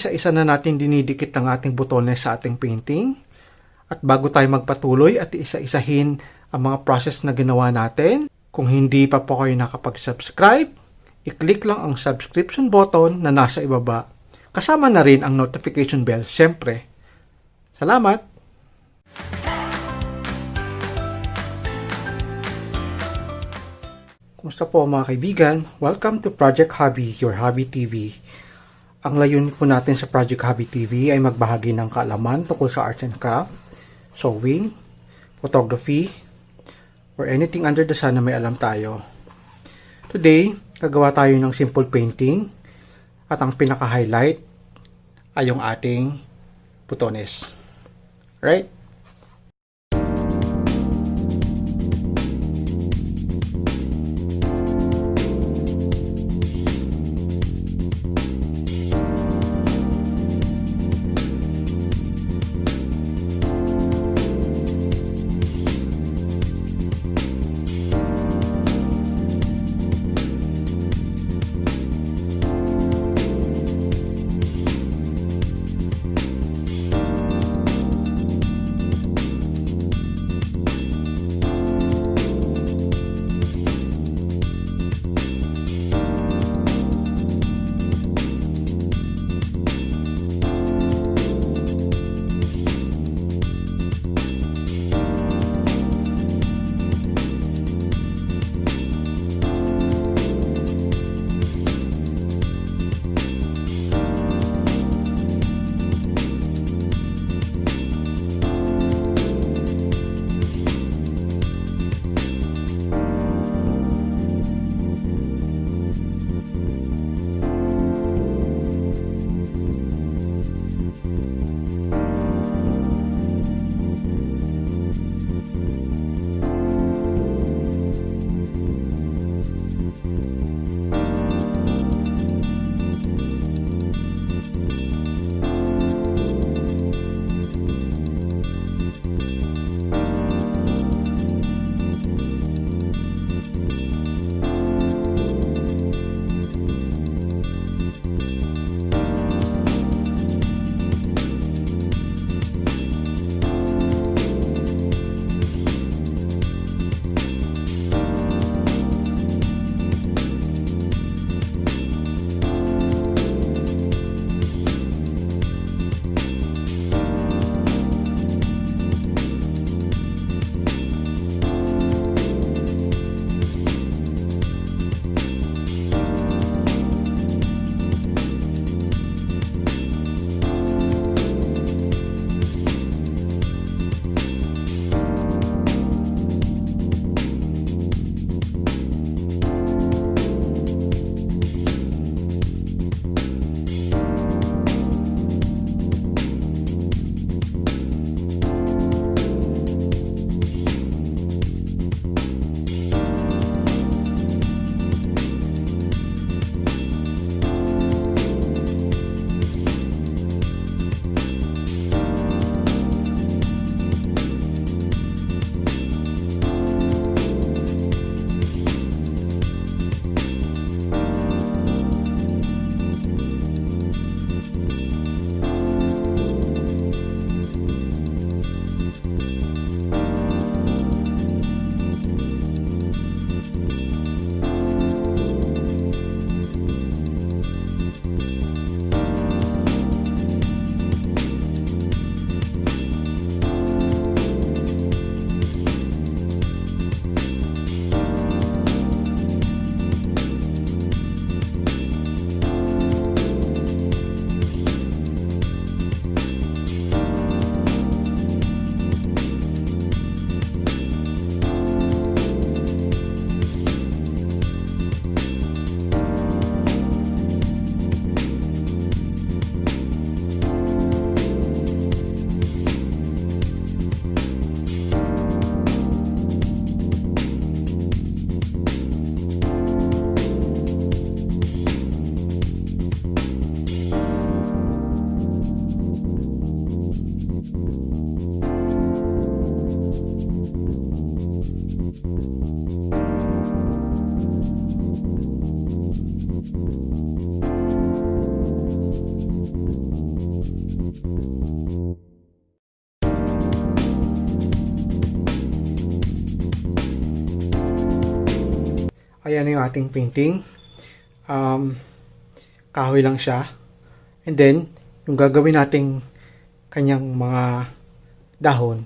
Isa-isa na natin dinidikit ang ating botones sa ating painting. At bago tayo magpatuloy at isa-isahin ang mga process na ginawa natin, kung hindi pa po kayo nakapag-subscribe, i-click lang ang subscription button na nasa ibaba. Kasama na rin ang notification bell, syempre. Salamat! Kumusta po mga kaibigan? Welcome to Project Hobby, your Hobby TeeVee. Ang layunin po natin sa Project Hobby TeeVee ay magbahagi ng kaalaman tungkol sa arts and craft, sewing, photography, or anything under the sun na may alam tayo. Today, gagawa tayo ng simple painting at ang pinaka-highlight ay yung ating botones. Right? Ayan na yung ating painting. Kahoy lang siya. And then, yung gagawin nating kanyang mga dahon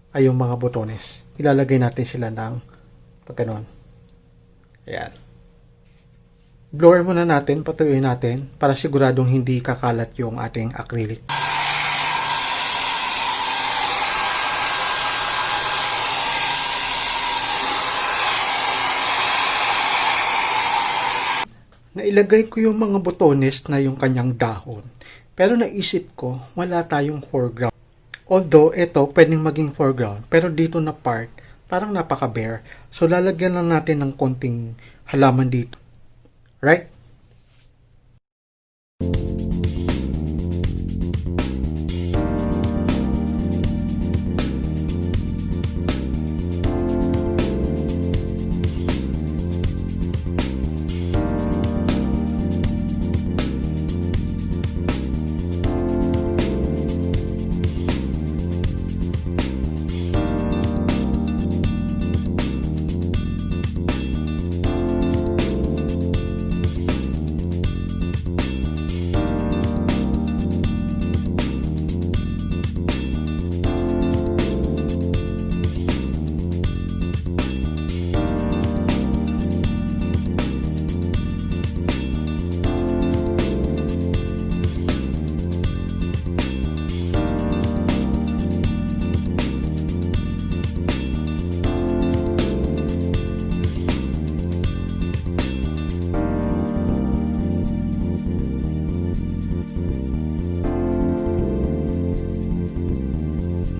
ay yung mga botones. Ilalagay natin sila ng pagganon. Ayan. Blower muna natin, patuyuin natin para siguradong hindi kakalat yung ating acrylic. Nailagay ko yung mga botones na yung kanyang dahon. Pero naisip ko, wala tayong foreground. Although, ito pwedeng maging foreground. Pero dito na part, parang napaka-bare. So, lalagyan lang natin ng konting halaman dito. Right?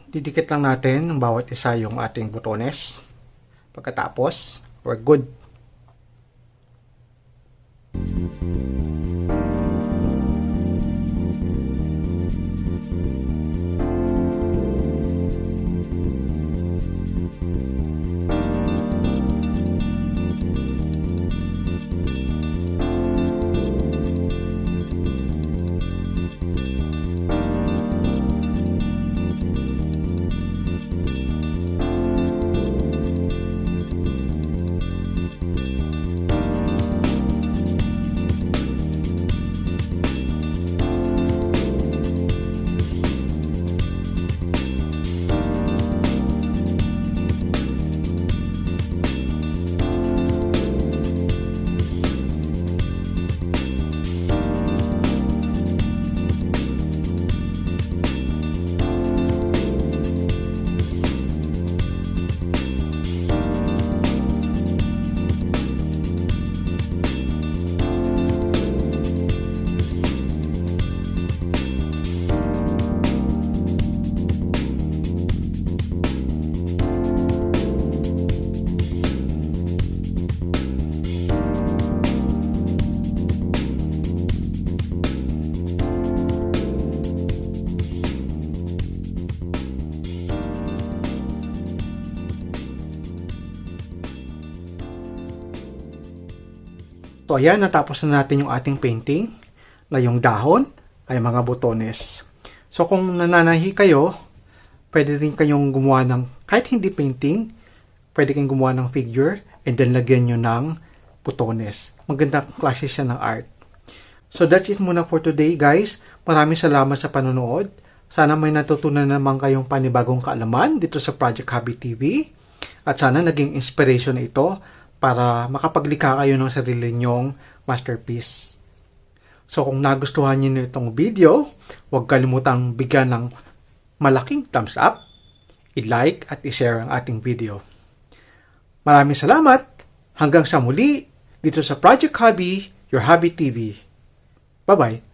Didikit lang natin ng bawat isa yung ating botones. Pagkatapos, we're good. So ayan, natapos na natin yung ating painting na yung dahon ay mga botones. So kung nananahi kayo, pwede rin kayong gumawa ng, kahit hindi painting, pwede kayong gumawa ng figure and then lagyan nyo ng botones. Magandang klase siya ng art. So that's it muna for today guys. Maraming salamat sa panonood. Sana may natutunan naman kayong panibagong kaalaman dito sa Project Hobby TV. At sana naging inspiration na ito para makapaglikha kayo ng sarili nyong masterpiece. So kung nagustuhan niyo itong video, huwag kalimutang bigyan ng malaking thumbs up, i-like at i-share ang ating video. Maraming salamat! Hanggang sa muli dito sa Project Hobby, your Hobby TV. Bye-bye!